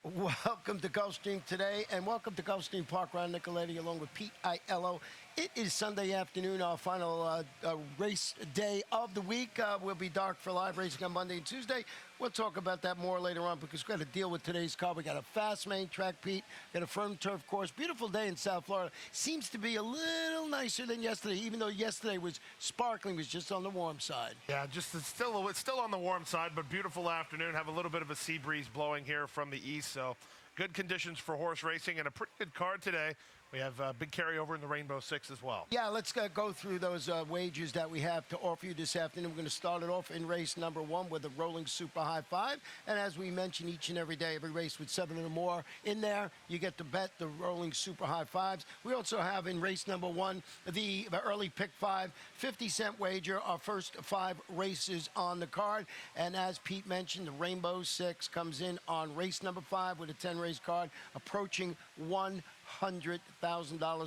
Welcome to Gulfstream today, and welcome to Gulfstream Park Ron Nicoletti along with Pete Aiello. It is Sunday afternoon, our final race day of the week. We'll be dark for live racing on Monday and Tuesday. We'll talk about that more later on because we've got to deal with today's car. We got a fast main track, Pete. Got a firm turf course. Beautiful day in South Florida. Seems to be a little nicer than yesterday, even though yesterday was sparkling, was just on the warm side. Yeah, it's still on the warm side, but beautiful afternoon. Have a little bit of a sea breeze blowing here from the east, so good conditions for horse racing and a pretty good card today. We have a big carryover in the Rainbow Six as well. Yeah, let's go through those wagers that we have to offer you this afternoon. We're going to start it off in race number 1 with a rolling super high five. And as we mention each and every day, every race with 7 or more in there, you get to bet the rolling super high fives. We also have in race number 1 the early pick 5, 50-cent wager, our first 5 races on the card. And as Pete mentioned, the Rainbow Six comes in on race number 5 with a 10-race card approaching $100,000,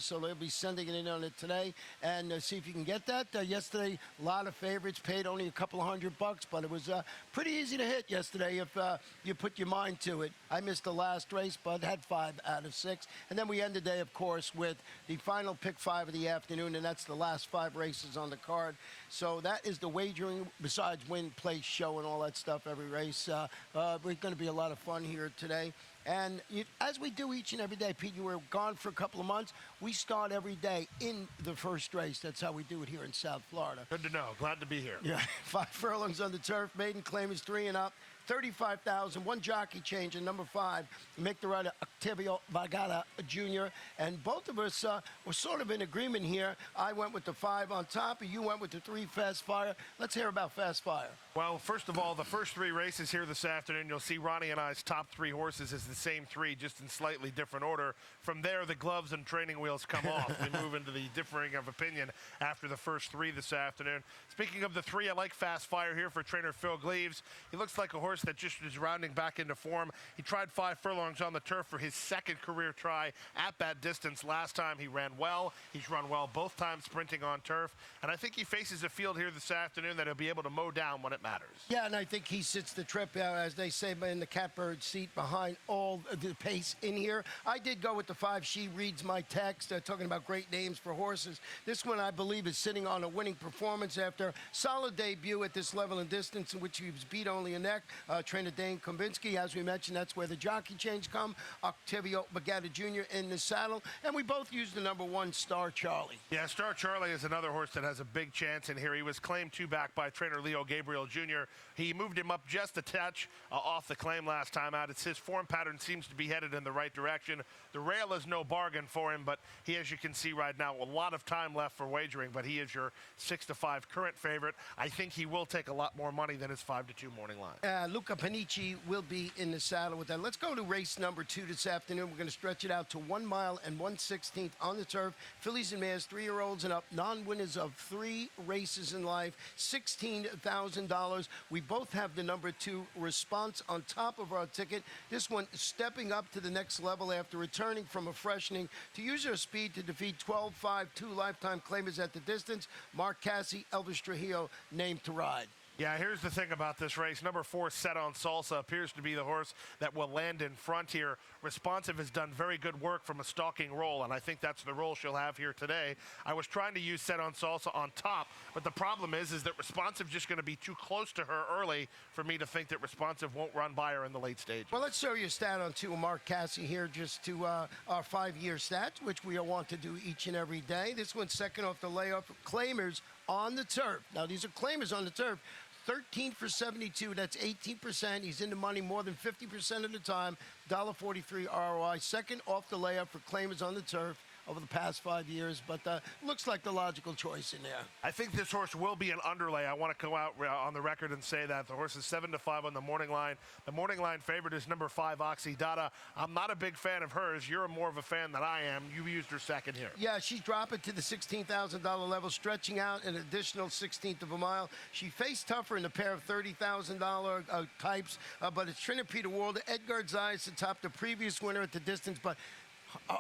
so they'll be sending it in on it today and see if you can get that. Yesterday, a lot of favorites paid only a couple of $100, but it was pretty easy to hit yesterday if you put your mind to it. I missed the last race, but had 5 out of 6. And then we end the day, of course, with the final pick 5 of the afternoon, and that's the last 5 races on the card. So that is the wagering, besides win, place, show, and all that stuff every race. We're going to be a lot of fun here today. And as we do each and every day, Pete, you were gone for a couple of months. We start every day in the first race. That's how we do it here in South Florida. Good to know. Glad to be here. Yeah, 5 furlongs on the turf. Maiden claim is 3 and up. 35,000, 1 jockey change, and number 5, make the rider Octavio Vargara Jr. And both of us were sort of in agreement here. I went with the 5 on top, and you went with the 3 Fast Fire. Let's hear about Fast Fire. Well, first of all, the first 3 races here this afternoon, you'll see Ronnie and I's top 3 horses is the same 3, just in slightly different order. From there, the gloves and training wheels come off. We move into the differing of opinion after the first 3 this afternoon. Speaking of the 3, I like Fast Fire here for trainer Phil Gleaves. He looks like a horse that just is rounding back into form. He tried 5 furlongs on the turf for his second career try at that distance. Last time he ran well. He's run well both times sprinting on turf. And I think he faces a field here this afternoon that he'll be able to mow down when it matters. Yeah, and I think he sits the trip, as they say, in the catbird seat behind all the pace in here. I did go with the 5. She reads my text, talking about great names for horses. This one, I believe, is sitting on a winning performance after solid debut at this level and distance in which he was beat only a neck. Trainer Dane Kombinski, as we mentioned, that's where the jockey change come. Octavio Vargara Jr. in the saddle. And we both used the number 1, Star Charlie. Yeah, Star Charlie is another horse that has a big chance in here. He was claimed 2 back by trainer Leo Gabriel Jr. He moved him up just a touch off the claim last time out. It's his form pattern seems to be headed in the right direction. The rail is no bargain for him, but he, as you can see right now, a lot of time left for wagering, but he is your 6-5 current favorite. I think he will take a lot more money than his 5-2 morning line. Luca Panici will be in the saddle with that. Let's go to race number 2 this afternoon. We're going to stretch it out to 1 mile and 1/16 on the turf. Fillies and mares, 3-year-olds and up, non-winners of 3 races in life, $16,000. We both have the number 2 Response on top of our ticket. This one stepping up to the next level after returning from a freshening to use her speed to defeat 12-5-2 lifetime claimers at the distance. Mark Cassie, Elvis Trujillo named to ride. Yeah, here's the thing about this race. Number 4, Set on Salsa, appears to be the horse that will land in front here. Responsive has done very good work from a stalking role, and I think that's the role she'll have here today. I was trying to use Set on Salsa on top, but the problem is that Responsive just going to be too close to her early for me to think that Responsive won't run by her in the late stage. Well, let's show you a stat on 2 Mark Cassie here, just to our 5-year stats, which we want to do each and every day. This one's second off the layoff. Claimers on the turf. Now, these are claimers on the turf. 13 for 72, that's 18%. He's in the money more than 50% of the time. $1.43 ROI. Second off the layup for claimers on the turf over the past 5 years, but looks like the logical choice in there. I think this horse will be an underlay. I want to go out on the record and say that. The horse is 7-5 on the morning line. The morning line favorite is number 5, Oxydata. I'm not a big fan of hers. You're more of a fan than I am. You used her second here. Yeah, she's dropping to the $16,000 level, stretching out an additional 1/16 of a mile. She faced tougher in a pair of $30,000 types, but it's Trinity Walder, Edgar Zayas atop the previous winner at the distance, but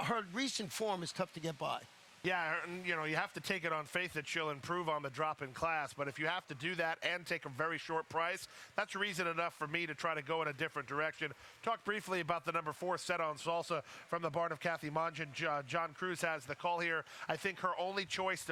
her recent form is tough to get by. Yeah, and, you have to take it on faith that she'll improve on the drop in class. But if you have to do that and take a very short price, that's reason enough for me to try to go in a different direction. Talk briefly about the number 4 set on Salsa from the barn of Kathy Mongen. John Cruz has the call here. I think her only choice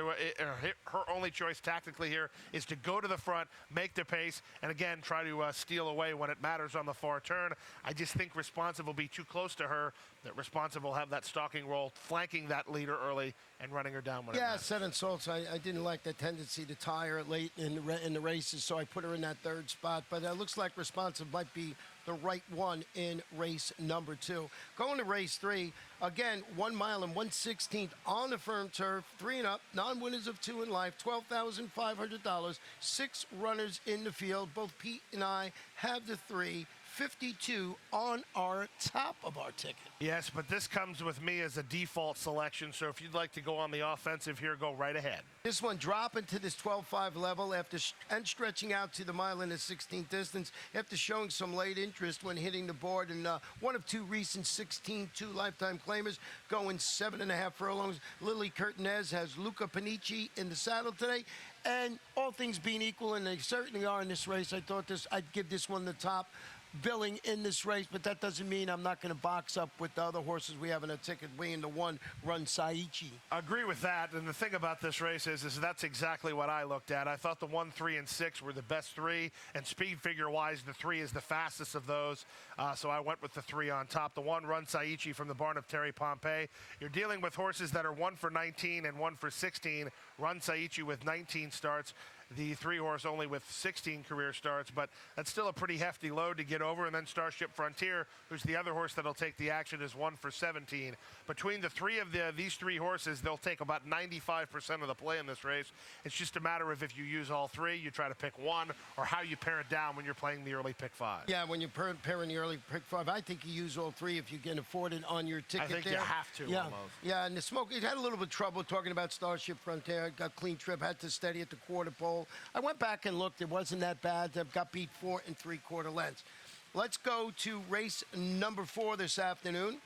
tactically here is to go to the front, make the pace, and again try to steal away when it matters on the far turn. I just think Responsive will be too close to her. That Responsive will have that stalking role, flanking that leader early and running her down when it matters. Set on Salsa, I didn't like the tendency to tie her late in the races, so I put her in that 3rd spot. But it looks like Responsive might be the right one in race number 2. Going to race 3, again, 1 mile and 1/16 on the firm turf, 3 and up, non-winners of 2 in life, $12,500, 6 runners in the field. Both Pete and I have the 3. 52 on our top of our ticket. Yes, but this comes with me as a default selection, so if you'd like to go on the offensive here, go right ahead. This one dropping to this 12.5 level after and stretching out to the mile and the 16th distance after showing some late interest when hitting the board. And one of 2 recent 16-2 lifetime claimers going 7.5 furlongs. Lily Curtinez has Luca Panici in the saddle today. And all things being equal, and they certainly are in this race, I thought I'd give this one the top billing in this race, but that doesn't mean I'm not going to box up with the other horses we have in a ticket, being the 1 Run Saichi. I agree with that, and the thing about this race is that's exactly what I looked at. I thought the 1, 3, and 6 were the best 3, and speed figure-wise, the 3 is the fastest of those, so I went with the 3 on top. The 1 Run Saichi from the barn of Terry Pompey. You're dealing with horses that are 1 for 19 and 1 for 16. Run Saichi with 19 starts. The 3 horse only with 16 career starts, but that's still a pretty hefty load to get over. And then Starship Frontier, who's the other horse that'll take the action, is 1 for 17. Between the 3 of these 3 horses, they'll take about 95% of the play in this race. It's just a matter of if you use all 3, you try to pick 1, or how you pare it down when you're playing the early pick 5. Yeah, when you're pairing the early pick 5, I think you use all 3 if you can afford it on your ticket. I think you have to, almost. Yeah, and the smoke, it had a little bit of trouble talking about Starship Frontier. Got clean trip, had to steady at the quarter pole. I went back and looked. It wasn't that bad. I've got beat 4 3/4 lengths. Let's go to race number 4 this afternoon.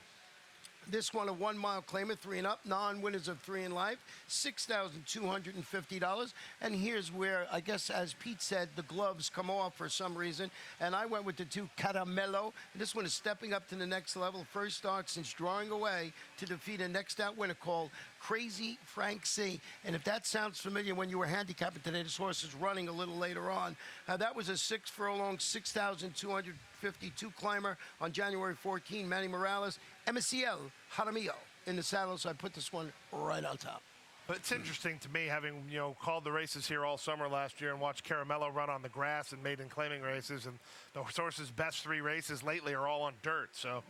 This one, a 1 mile claimer, 3 and up, non-winners of 3 in life, $6,250. And here's where, I guess, as Pete said, the gloves come off for some reason. And I went with the 2 Caramello. This one is stepping up to the next level. First start since drawing away to defeat a next out winner called Crazy Frank C. And if that sounds familiar when you were handicapping today, this horse is running a little later on. That was a 6 furlong, 6,252 climber on January 14. Manny Morales, MCL Jaramillo in the saddle, so I put this one right on top. But it's interesting to me, having called the races here all summer last year and watched Caramello run on the grass and maiden claiming races, and the horse's best 3 races lately are all on dirt. So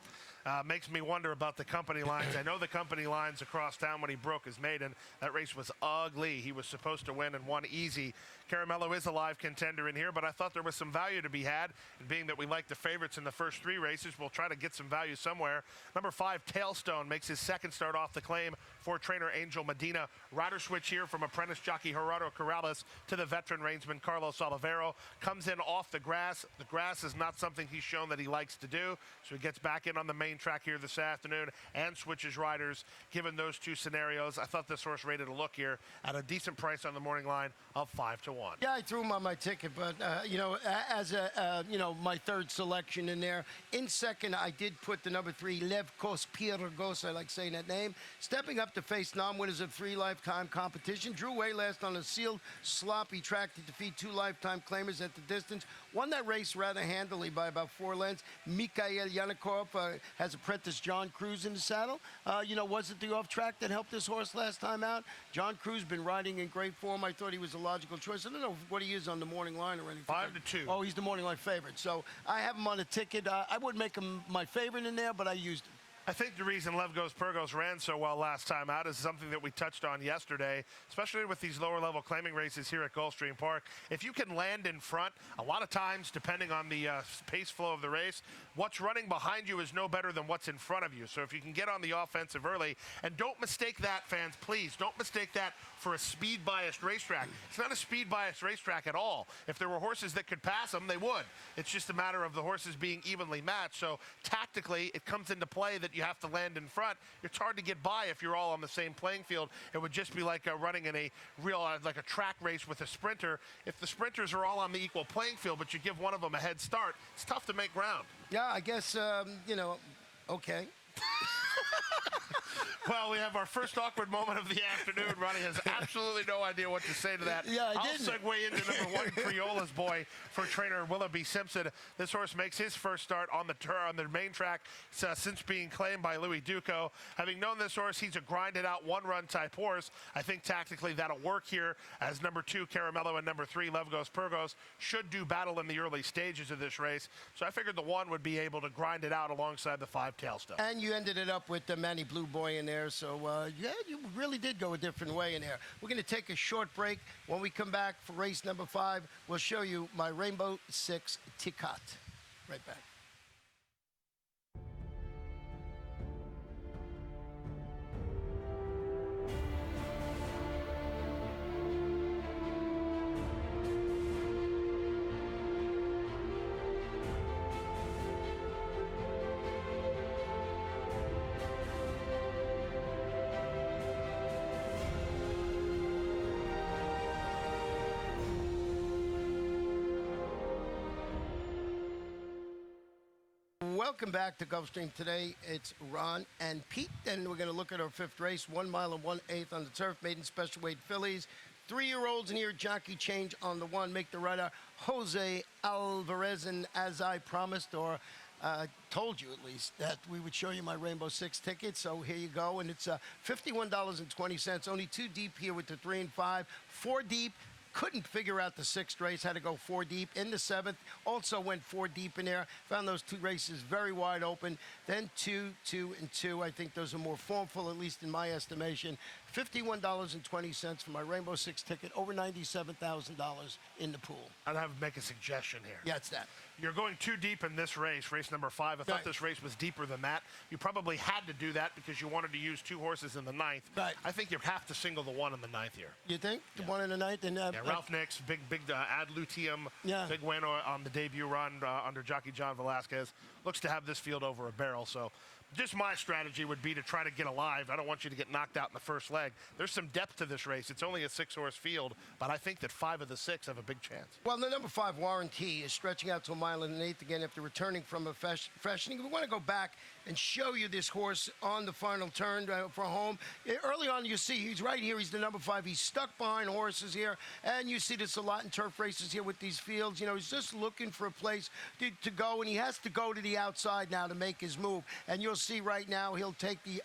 makes me wonder about the company lines. I know the company lines across town when he broke his maiden. That race was ugly. He was supposed to win and won easy. Caramello is a live contender in here, but I thought there was some value to be had. And being that we like the favorites in the first 3 races, we'll try to get some value somewhere. Number 5, Tailstone, makes his 2nd start off the claim for trainer Angel Medina. Rider switch here from apprentice jockey Gerardo Corrales to the veteran reinsman Carlos Olivero. Comes in off the grass. The grass is not something he's shown that he likes to do, so he gets back in on the main track here this afternoon and switches riders. Given those 2 scenarios, I thought this horse rated a look here at a decent price on the morning line of 5 to 1. Yeah, I threw him on my ticket, but as my 3rd selection in there. In 2nd, I did put the number 3 Lev Kospiragos. I like saying that name. Stepping up to face non-winners of 3 lifetime competition. Drew away last on a sealed, sloppy track to defeat 2 lifetime claimers at the distance. Won that race rather handily by about 4 lengths. Mikhail Yanikov has apprentice John Cruz in the saddle. Was it the off track that helped this horse last time out? John Cruz been riding in great form. I thought he was a logical choice. I don't know what he is on the morning line or anything. 5 to 2. Oh, he's the morning line favorite. So I have him on a ticket. I wouldn't make him my favorite in there, but I used him. I think the reason Lev Goes Purgos ran so well last time out is something that we touched on yesterday, especially with these lower level claiming races here at Gulfstream Park. If you can land in front, a lot of times, depending on the pace flow of the race, what's running behind you is no better than what's in front of you. So if you can get on the offensive early, and don't mistake that, fans, please, don't mistake that for a speed-biased racetrack. It's not a speed-biased racetrack at all. If there were horses that could pass them, they would. It's just a matter of the horses being evenly matched. So tactically, it comes into play that you have to land in front. It's hard to get by if you're all on the same playing field. It would just be like running in a real, like a track race with a sprinter. If the sprinters are all on the equal playing field, but you give one of them a head start, it's tough to make ground. Yeah, I guess, okay. Well, we have our first awkward moment of the afternoon. Ronnie has absolutely no idea what to say to that. Yeah, I'll didn't. segue into number 1, Creola's Boy, for trainer Willoughby Simpson. This horse makes his first start on the main track since being claimed by Louis Duco. Having known this horse, he's a grinded-out one-run type horse. I think tactically that'll work here, as number 2, Caramello, and number 3, Love Goes Purgos, should do battle in the early stages of this race. So I figured the 1 would be able to grind it out alongside the 5 Tailstone. And you ended it up with the Manny Blue Boy in there, so yeah, you really did go a different way in there. We're going to take a short break. When we come back for race number 5, we'll show you my Rainbow 6 Ticket. Right back. Welcome back to Gulfstream. Today it's Ron and Pete, and we're going to look at our 5th race, 1 mile and 1/8 on the turf, maiden special weight fillies. 3-year-olds in here, jockey change on the 1, make the rider Jose Alvarez, and as I promised, or told you at least, that we would show you my Rainbow 6 ticket. So here you go, and it's $51.20. Only 2 deep here with the 3 and 5, 4 deep. Couldn't figure out the 6th race, had to go 4 deep. In the 7th, also went 4 deep in there. Found those 2 races very wide open. Then 2, 2, and 2. I think those are more formful, at least in my estimation. $51.20 for my Rainbow 6 ticket, over $97,000 in the pool. I'd have to make a suggestion here. Yeah, it's that. You're going too deep in this race, race number 5. I thought this race was deeper than that. You probably had to do that because you wanted to use 2 horses in the 9th. Right. I think you have to single the 1 in the 9th here. You think? The 1 in the 9th? And, yeah, Ralph Nix, big ad lutetium, big win on the debut run under jockey John Velasquez. Looks to have this field over a barrel, so just my strategy would be to try to get alive. I don't want you to get knocked out in the first leg. There's some depth to this race. It's only a 6-horse field, but I think that 5 of the 6 have a big chance. Well, the number 5, Warranty, is stretching out to 1 mile and 1/8 again after returning from a freshening. We want to go back and show you this horse on the final turn for home. Early on, you see he's right here. He's the number 5. He's stuck behind horses here, and you see this a lot in turf races here with these fields. You know, he's just looking for a place to go, and he has to go to the outside now to make his move. And you'll see right now he'll take the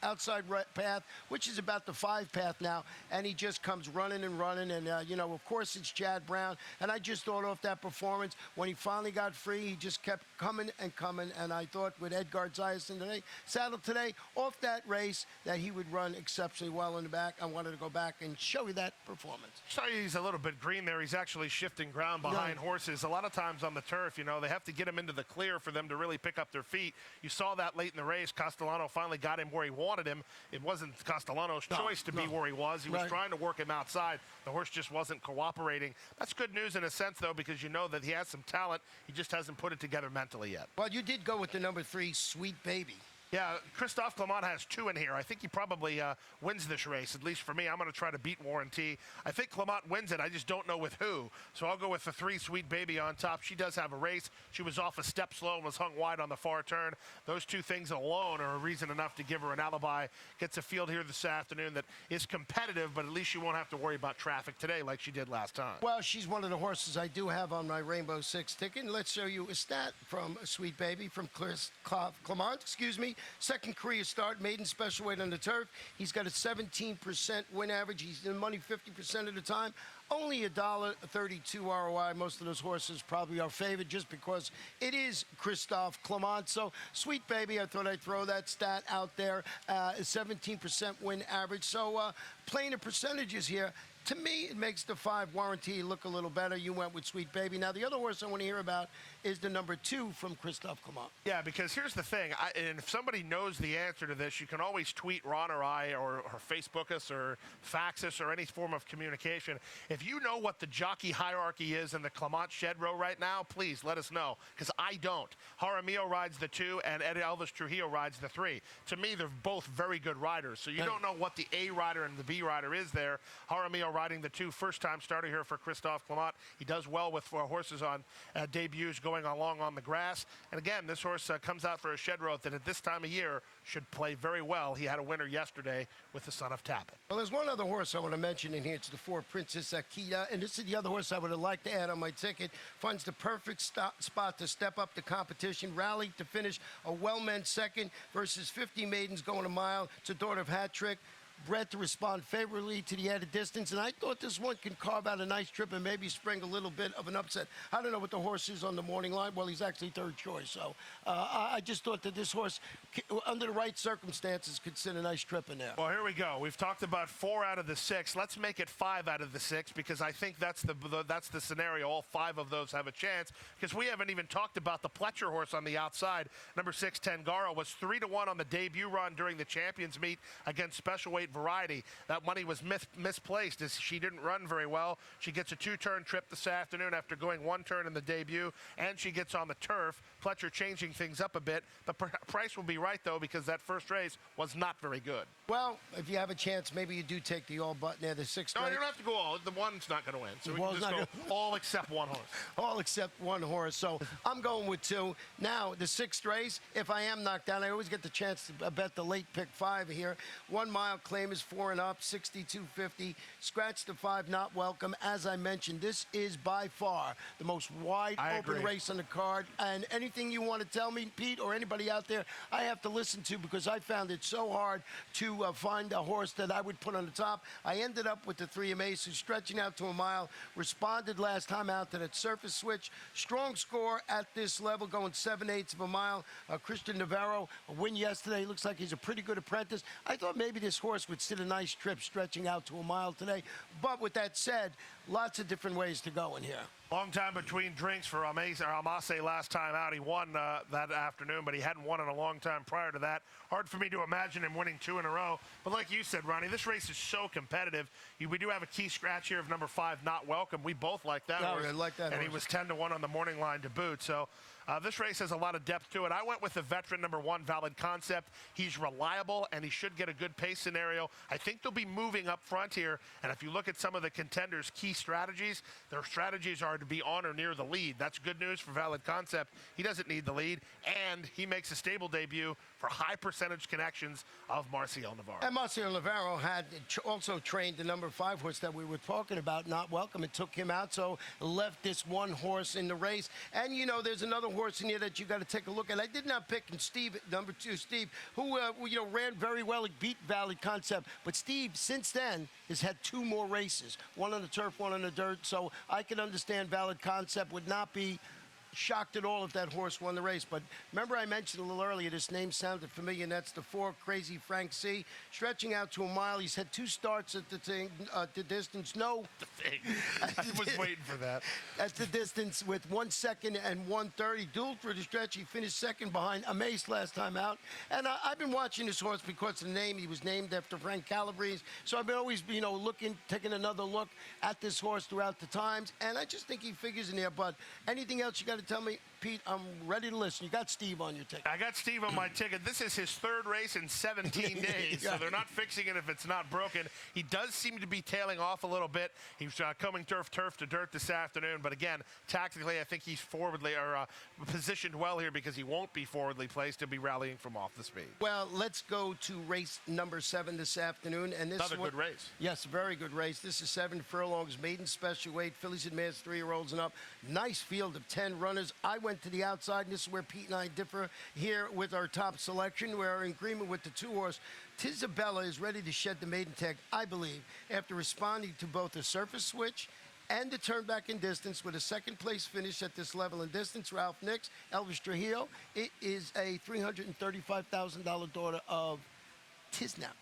outside path, which is about the 5 path now, and he just comes running and running. And you know, of course, it's Chad Brown, and I just thought off that performance when he finally got free, he just kept coming and coming. And I thought with Edgar Zayas in the saddle today, off that race, that he would run exceptionally well in the back. I wanted to go back and show you that performance. Sorry, he's a little bit green there. He's actually shifting ground behind horses. A lot of times on the turf, you know, they have to get him into the clear for them to really pick up their feet. You saw that late in the race. Castellano finally got him where he wanted him. It wasn't Castellano's choice to be where he was. He was trying to work him outside. The horse just wasn't cooperating. That's good news in a sense, though, because you know that he has some talent. He just hasn't put it together mentally yet. Well, you did go with the number 3, Sweet Baby. Yeah, Christophe Clement has 2 in here. I think he probably wins this race, at least for me. I'm going to try to beat Warranty. I think Clement wins it. I just don't know with who. So I'll go with the 3, Sweet Baby, on top. She does have a race. She was off a step slow and was hung wide on the far turn. Those 2 things alone are a reason enough to give her an alibi. Gets a field here this afternoon that is competitive, but at least she won't have to worry about traffic today like she did last time. Well, she's one of the horses I do have on my Rainbow 6 ticket. And let's show you a stat from Sweet Baby, from Clement, excuse me. Second career start, maiden special weight on the turf. He's got a 17% win average. He's in money 50% of the time. Only $1.32 ROI. Most of those horses probably are favored just because it is Christophe Clement. So, Sweet Baby, I thought I'd throw that stat out there. 17% win average. So, playing the percentages here, to me, it makes the 5 Warranty look a little better. You went with Sweet Baby. Now, the other horse I want to hear about is the number 2 from Christophe Clement. Yeah, because here's the thing, and if somebody knows the answer to this, you can always tweet Ron or I or Facebook us or fax us or any form of communication. If you know what the jockey hierarchy is in the Clement Shed Row right now, please let us know, because I don't. Jaramillo rides the 2 and Elvis Trujillo rides the 3. To me, they're both very good riders, so you don't know what the A rider and the B rider is there. Jaramillo riding the 2, first-time starter here for Christophe Clement. He does well with horses on debuts going along on the grass. And again, this horse comes out for a shed row that at this time of year should play very well. He had a winner yesterday with the Son of Tapit. Well, there's one other horse I want to mention in here. It's the 4 Princess Akita, and this is the other horse I would have liked to add on my ticket. Finds the perfect spot to step up the competition, rallied to finish a well-meant second versus 50 maidens going a mile. It's a daughter of Hat Trick. Bred to respond favorably to the added distance, and I thought this one can carve out a nice trip and maybe spring a little bit of an upset. I don't know what the horse is on the morning line. Well, he's actually 3rd choice, so I just thought that this horse, under the right circumstances, could sit a nice trip in there. Well, here we go. We've talked about 4 out of the 6. Let's make it 5 out of the 6, because I think that's the scenario. All 5 of those have a chance, because we haven't even talked about the Pletcher horse on the outside. Number 6, Tangara, was 3-1 on the debut run during the Champions Meet against special weight variety. That money was misplaced as she didn't run very well. She gets a 2-turn trip this afternoon after going 1 turn in the debut, and she gets on the turf. Pletcher changing things up a bit. The price will be right, though, because that first race was not very good. Well, if you have a chance, maybe you do take the all button there, the 6th No, race. you don't have to go all. The one's not going to win. So we can just go all except 1 horse. All except 1 horse. So I'm going with 2. Now, the 6th race, if I am knocked down, I always get the chance to bet the late pick 5 here. 1 mile claim is 4 and up, 62.50. Scratch the 5, not welcome. As I mentioned, this is by far the most wide open race on the card. And anything you want to tell me, Pete, or anybody out there, I have to listen to, because I found it so hard to find a horse that I would put on the top. I ended up with the 3 Amaze, who's stretching out to a mile. Responded last time out to that surface switch. Strong score at this level, going 7/8 of a mile. Christian Navarro, a win yesterday. Looks like he's a pretty good apprentice. I thought maybe this horse would sit a nice trip stretching out to a mile today. But with that said, lots of different ways to go in here. Long time between drinks for Amase last time out. He won that afternoon, but he hadn't won in a long time prior to that. Hard for me to imagine him winning 2 in a row. But like you said, Ronnie, this race is so competitive. We do have a key scratch here of number 5, Not Welcome. We both like that horse. I like that and horse. He was 10-1 on the morning line to boot. So this race has a lot of depth to it. I went with the veteran number 1, Valid Concept. He's reliable, and he should get a good pace scenario. I think they'll be moving up front here. And if you look at some of the contenders' key strategies, their strategies are to be on or near the lead. That's good news for Valid Concept. He doesn't need the lead, and he makes a stable debut for high percentage connections of Marcial Navarro. And Marcial Navarro had also trained the number 5 horse that we were talking about, Not Welcome. It took him out, so left this 1 horse in the race. And, you know, there's another horse in here that you got to take a look at. I did not pick Steve, number 2, Steve, who, ran very well. He beat Valid Concept. But Steve, since then, has had 2 more races, 1 on the turf, 1 on the dirt. So I can understand Valid Concept would not be shocked at all if that horse won the race. But remember, I mentioned a little earlier, this name sounded familiar, and that's the 4 Crazy Frank C. Stretching out to a mile. He's had 2 starts at the distance. No. I was waiting for that. That's the distance with 1 second and 1:30. He dueled for the stretch. He finished second behind Amaze last time out. And I've been watching this horse because of the name. He was named after Frank Calabrese. So I've been always, looking, taking another look at this horse throughout the times. And I just think he figures in there. But anything else you got to tell me, Pete? I'm ready to listen. You got Steve on your ticket. I got Steve on my ticket. This is his 3rd race in 17 days, so they're not fixing it if it's not broken. He does seem to be tailing off a little bit. He's coming turf to dirt this afternoon, but again, tactically, I think he's positioned well here because he won't be forwardly placed. He'll be rallying from off the speed. Well, let's go to race number 7 this afternoon. And this Another good race. Yes, very good race. This is 7 furlongs, maiden special weight, fillies advanced 3-year-olds and up. Nice field of 10 runners. I went to the outside, and this is where Pete and I differ here with our top selection. We're in agreement with the 2 horse. Tisabella is ready to shed the maiden tag, I believe, after responding to both the surface switch and the turn back in distance with a 2nd place finish at this level in distance. Ralph Nix, Elvis Trujillo. It is a $335,000 daughter of Tisnap.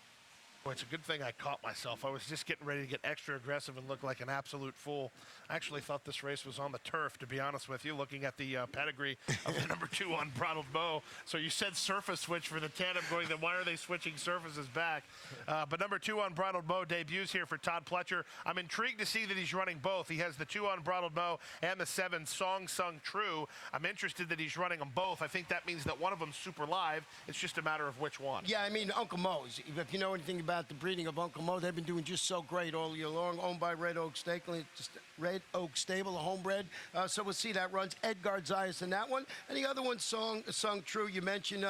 Well, it's a good thing I caught myself. I was just getting ready to get extra aggressive and look like an absolute fool. I actually thought this race was on the turf, to be honest with you, looking at the pedigree of the number 2 Unbridled Bow. So you said surface switch for the tandem going, then why are they switching surfaces back? But number 2 Unbridled Bow debuts here for Todd Pletcher. I'm intrigued to see that he's running both. He has the 2 Unbridled Bow and the 7 Song Sung True. I'm interested that he's running them both. I think that means that one of them's super live. It's just a matter of which one. Yeah, I mean, Uncle Mo's. If you know anything about the breeding of Uncle Mo, they've been doing just so great all year long. Owned by Red Oak Stable, a homebred. So we'll see that runs Edgar Zayas in that one. And the other one, Sung True, you mentioned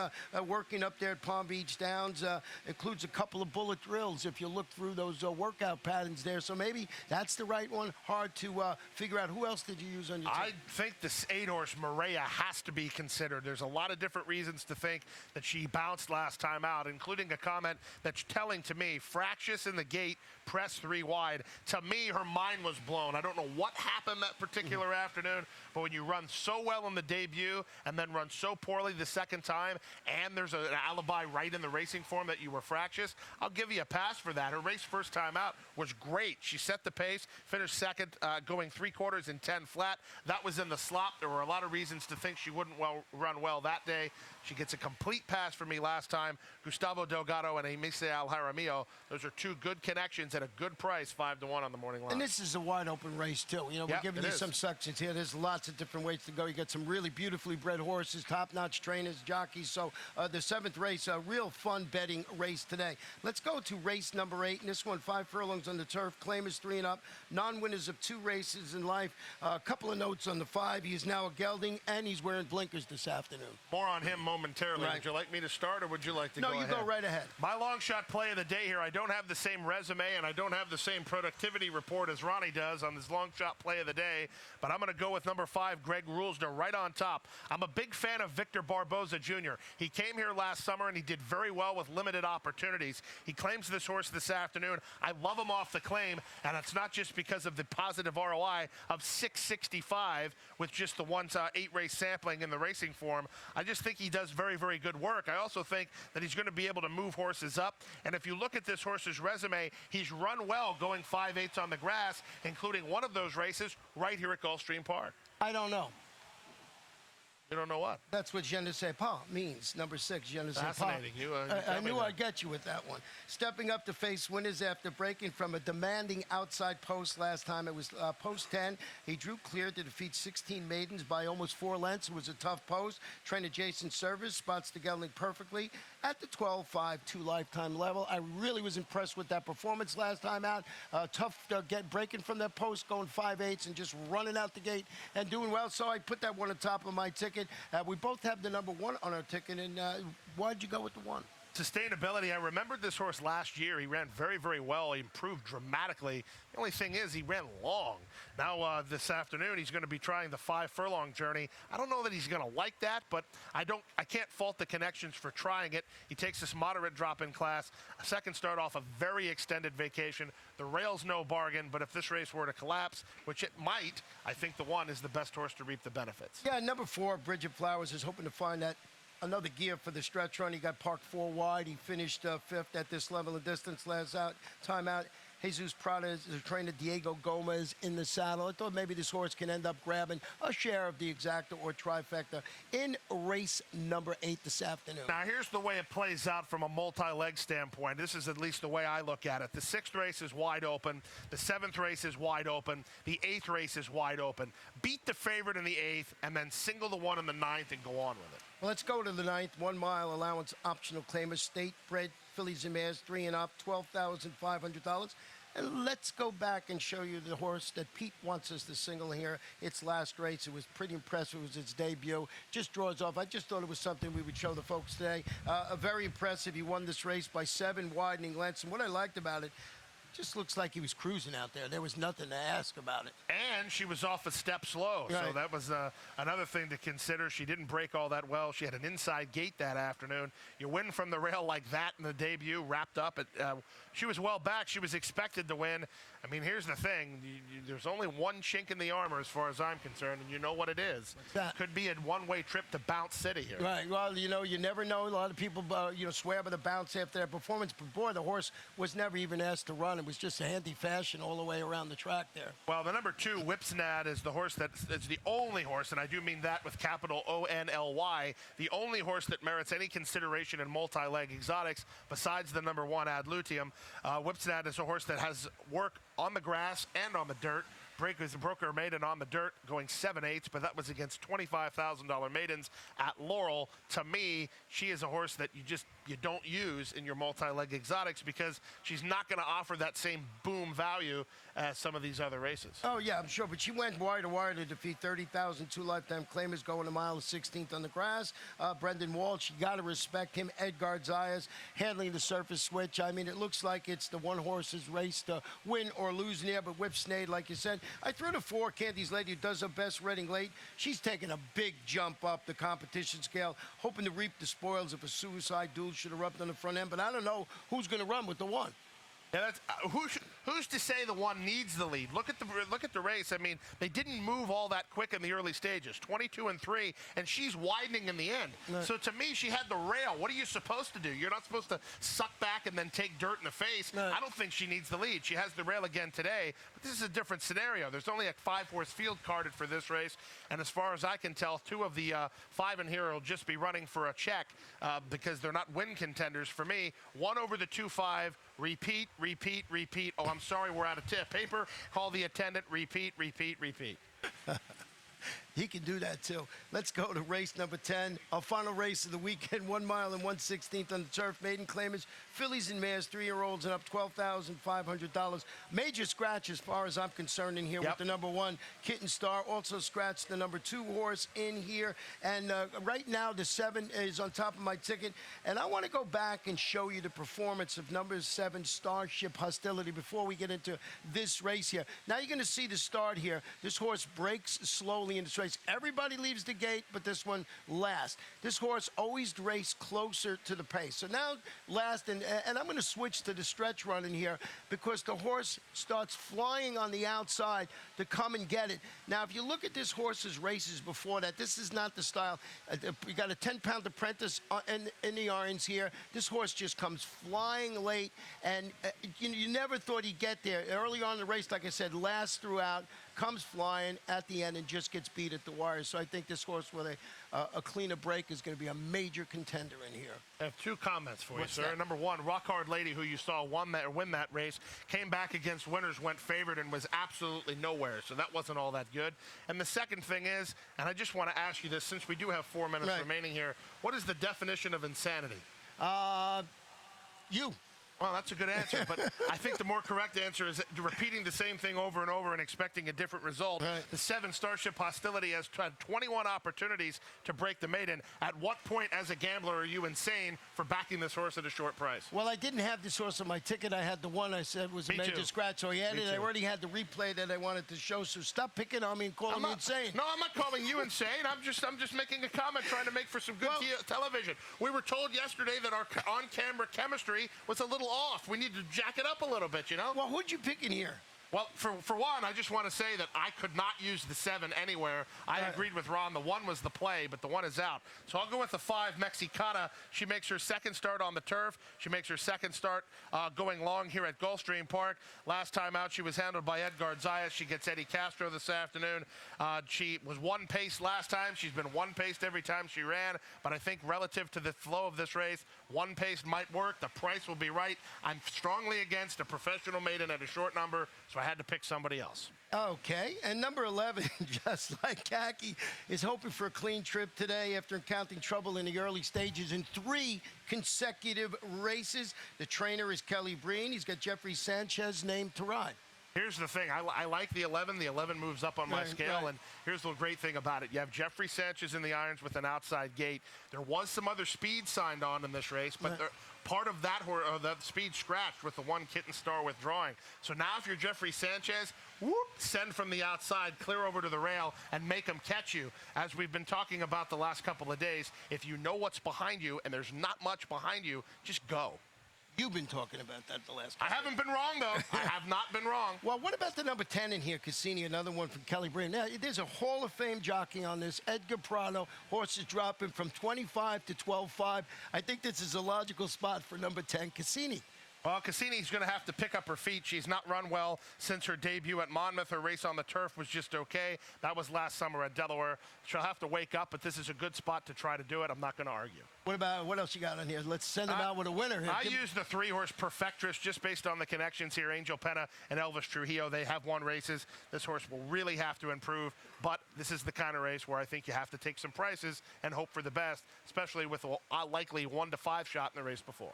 working up there at Palm Beach Downs, includes a couple of bullet drills if you look through those workout patterns there. So maybe that's the right one. Hard to figure out. Who else did you use on your team? I think this 8-horse Maria has to be considered. There's a lot of different reasons to think that she bounced last time out, including a comment that's telling to me, fractious in the gate, press 3 wide. To me, her mind was blown. I don't know what happened that particular afternoon, but when you run so well in the debut and then run so poorly the second time, and there's an alibi right in the racing form that you were fractious, I'll give you a pass for that. Her race first time out was great. She set the pace, finished second, going 3/4 in 10 flat. That was in the slop. There were a lot of reasons to think she wouldn't run well that day. She gets a complete pass from me last time. Gustavo Delgado and Emise Al Jaramillo, those are 2 good connections at a good price, 5-1 on the morning line. And this is a wide open race, too. You know, we're giving you some sections here. There's lots of different ways to go. You get some really beautifully bred horses, top-notch trainers, jockeys. So the 7th race, a real fun betting race today. Let's go to race number 8. And this one, 5 furlongs on the turf. Claimers 3 and up. Non-winners of 2 races in life. A couple of notes on the 5. He is now a gelding, and he's wearing blinkers this afternoon. More on him momentarily. Right. Would you like me to start, or would you like to go ahead? No, you go right ahead. My long shot play of the day here. I don't have the same resume, and I don't have the same productivity report as Ronnie does on this long shot play of the day, but I'm going to go with number 5, Greg Rulesner, right on top. I'm a big fan of Victor Barboza Jr. He came here last summer, and he did very well with limited opportunities. He claims this horse this afternoon. I love him off the claim, and it's not just because of the positive ROI of 665 with just the 8-race sampling in the racing form. I just think he does very, very good work. I also think that he's going to be able to move horses up, and if you look at this horse's resume, he's run well going 5/8 on the grass, including one of those races right here at Gulfstream Park. I don't know. You don't know what? That's what je ne sais pas means. Number 6, je ne sais pas. Fascinating. I knew I'd get you with that one. Stepping up to face winners after breaking from a demanding outside post last time. It was post 10. He drew clear to defeat 16 maidens by almost 4 lengths. It was a tough post. Trainer Jason Service spots the gelding perfectly at the 12-5-2 lifetime level. I really was impressed with that performance last time out. Tough breaking from that post, going 5/8 and just running out the gate and doing well. So I put that one on top of my ticket. We both have the number 1 on our ticket, and why'd you go with the 1? Sustainability. I remembered this horse last year. He ran very, very well. He improved dramatically. The only thing is he ran long. Now this afternoon he's going to be trying the 5 furlong journey. I don't know that he's going to like that, but I can't fault the connections for trying it. He takes this moderate drop-in class. A second start off a very extended vacation. The rail's no bargain, but if this race were to collapse, which it might, I think the 1 is the best horse to reap the benefits. Yeah, number 4, Bridget Flowers, is hoping to find that another gear for the stretch run. He got parked 4 wide. He finished 5th at this level of distance last time out. Jesus Prada is the trainer Diego Gomez in the saddle. I thought maybe this horse can end up grabbing a share of the exacta or trifecta in race number 8 this afternoon. Now, here's the way it plays out from a multi-leg standpoint. This is at least the way I look at it. The 6th race is wide open. The 7th race is wide open. The 8th race is wide open. Beat the favorite in the 8th, and then single the 1 in the 9th and go on with it. Well, let's go to the 9th. 1 mile allowance optional claimers, state bred fillies and mares, 3 and up, $12,500. And let's go back and show you the horse that Pete wants us to single here. Its last race. It was pretty impressive. It was its debut. Just draws off. I just thought it was something we would show the folks today. Very impressive. He won this race by 7 widening lengths. And what I liked about it, just looks like he was cruising out there. There was nothing to ask about it. And she was off a step slow, so Right. that was another thing to consider. She didn't break all that well. She had an inside gate that afternoon. You win from the rail like that in the debut, wrapped up. She was well back. She was expected to win. I mean, here's the thing. There's only one chink in the armor as far as I'm concerned, and you know what it is. What's that? Could be a one-way trip to Bounce City here. Right. Well, you never know. A lot of people, swear by the bounce after their performance. But boy, the horse was never even asked to run. It was just a handy fashion all the way around the track there. Well, the number 2, Whipsnad, is the horse that's the only horse, and I do mean that with capital O-N-L-Y, the only horse that merits any consideration in multi-leg exotics besides the number 1, Ad Lutium. Whipsnad is a horse that has work on the grass and on the dirt. Broke her maiden on the dirt, going 7/8, but that was against $25,000 maidens at Laurel. To me, she is a horse that you don't use in your multi-leg exotics because she's not going to offer that same boom value as some of these other races. Oh, yeah, I'm sure. But she went wire to wire to defeat 30,000, 2 lifetime claimers, going a mile and 16th on the grass. Brendan Walsh, you got to respect him. Edgar Zayas handling the surface switch. I mean, it looks like it's the one horse's race to win or lose in there, but Whipsnade, like you said, I threw the 4, Candy's Lady, who does her best Reading Late. She's taking a big jump up the competition scale, hoping to reap the spoils if a suicide duel should erupt on the front end. But I don't know who's going to run with the 1. Yeah, that's who's to say the 1 needs the lead? Look at the race. I mean, they didn't move all that quick in the early stages. 22 and 3, and she's widening in the end. Right. So to me, she had the rail. What are you supposed to do? You're not supposed to suck back and then take dirt in the face. Right. I don't think she needs the lead. She has the rail again today, but this is a different scenario. There's only a 5-horse field carded for this race, and as far as I can tell, 2 of the 5 in here will just be running for a check because they're not win contenders for me. 1 over the 2-5. Repeat, repeat, repeat. Oh, I'm sorry, we're out of paper. Call the attendant. Repeat, repeat, repeat. He can do that, too. Let's go to race number 10. Our final race of the weekend, 1 mile and 1/16th on the turf. Maiden claimers, fillies and mares, 3-year-olds and up, $12,500. Major scratch as far as I'm concerned in here with the number 1, Kitten Star. Also scratched the number 2 horse in here. And right now, the 7 is on top of my ticket. And I want to go back and show you the performance of number 7, Starship Hostility, before we get into this race here. Now you're going to see the start here. This horse breaks slowly in this race. Everybody leaves the gate, but this one last. This horse always raced closer to the pace. So now last, and I'm going to switch to the stretch run in here because the horse starts flying on the outside to come and get it. Now, if you look at this horse's races before that, this is not the style. You got a 10-pound apprentice in the irons here. This horse just comes flying late, and you never thought he'd get there. Early on in the race, like I said, last throughout, comes flying at the end and just gets beat at the wire. So I think this horse with a cleaner break is going to be a major contender in here. I have 2 comments for What's you, sir. that? Number 1, Rock Hard Lady, who you saw win that race, came back against winners, went favored, and was absolutely nowhere. So that wasn't all that good. And the second thing is, and I just want to ask you this, since we do have 4 minutes remaining here, what is the definition of insanity? You. Well, that's a good answer, but I think the more correct answer is repeating the same thing over and over and expecting a different result. Right. The 7 Starship Hostility has had 21 opportunities to break the maiden. At what point as a gambler are you insane for backing this horse at a short price? Well, I didn't have this horse on my ticket. I had the one I said was a major scratch. So he had it. I already had the replay that I wanted to show. So stop picking on me and calling me insane. No, I'm not calling you insane. I'm just making a comment, trying to make for some good television. We were told yesterday that our on-camera chemistry was a little off. We need to jack it up a little bit, you know? Well, who'd you pick in here? Well, for one, I just want to say that I could not use the 7 anywhere. I agreed with Ron. The 1 was the play, but the 1 is out. So I'll go with the 5, Mexicana. She makes her second start on the turf. She makes her second start going long here at Gulfstream Park. Last time out, she was handled by Edgar Zayas. She gets Eddie Castro this afternoon. She was 1 pace last time. She's been 1 paced every time she ran. But I think relative to the flow of this race, 1 pace might work. The price will be right. I'm strongly against a professional maiden at a short number, so I had to pick somebody else. Okay, and number 11, just like Khaki, is hoping for a clean trip today after encountering trouble in the early stages in 3 consecutive races. The trainer is Kelly Breen. He's got Jeffrey Sanchez named to ride. Here's the thing. I like the 11. The 11 moves up on my scale, and here's the great thing about it. You have Jeffrey Sanchez in the irons with an outside gate. There was some other speed signed on in this race, but part of that speed scratched with the one Kitten Star withdrawing. So now if you're Jeffrey Sanchez, whoop, send from the outside, clear over to the rail, and make them catch you. As we've been talking about the last couple of days, if you know what's behind you and there's not much behind you, just go. You've been talking about that the last I haven't been wrong, though. I have not been wrong. Well, what about the number 10 in here, Cassini, another one from Kelly Brand? Now, there's a Hall of Fame jockey on this, Edgar Prado. Horse is dropping from 25 to 12.5. I think this is a logical spot for number 10, Cassini. Well, Cassini's going to have to pick up her feet. She's not run well since her debut at Monmouth. Her race on the turf was just okay. That was last summer at Delaware. She'll have to wake up, but this is a good spot to try to do it. I'm not going to argue. What else you got on here? Let's send them out with a winner here. I used the 3-horse Perfectress just based on the connections here. Angel Penna and Elvis Trujillo, they have won races. This horse will really have to improve, but this is the kind of race where I think you have to take some prices and hope for the best, especially with a likely 1 to 5 shot in the race before.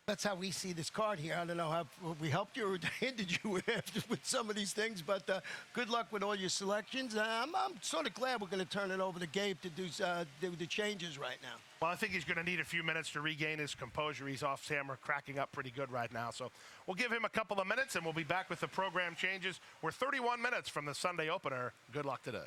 That's how we see this card here. I don't know how we helped you or hindered you with some of these things, but good luck with all your selections. I'm sort of glad we're going to turn it over to Gabe to do the changes right now. Well, I think he's going to need a few minutes to regain his composure. He's off camera, cracking up pretty good right now. So we'll give him a couple of minutes, and we'll be back with the program changes. We're 31 minutes from the Sunday opener. Good luck today.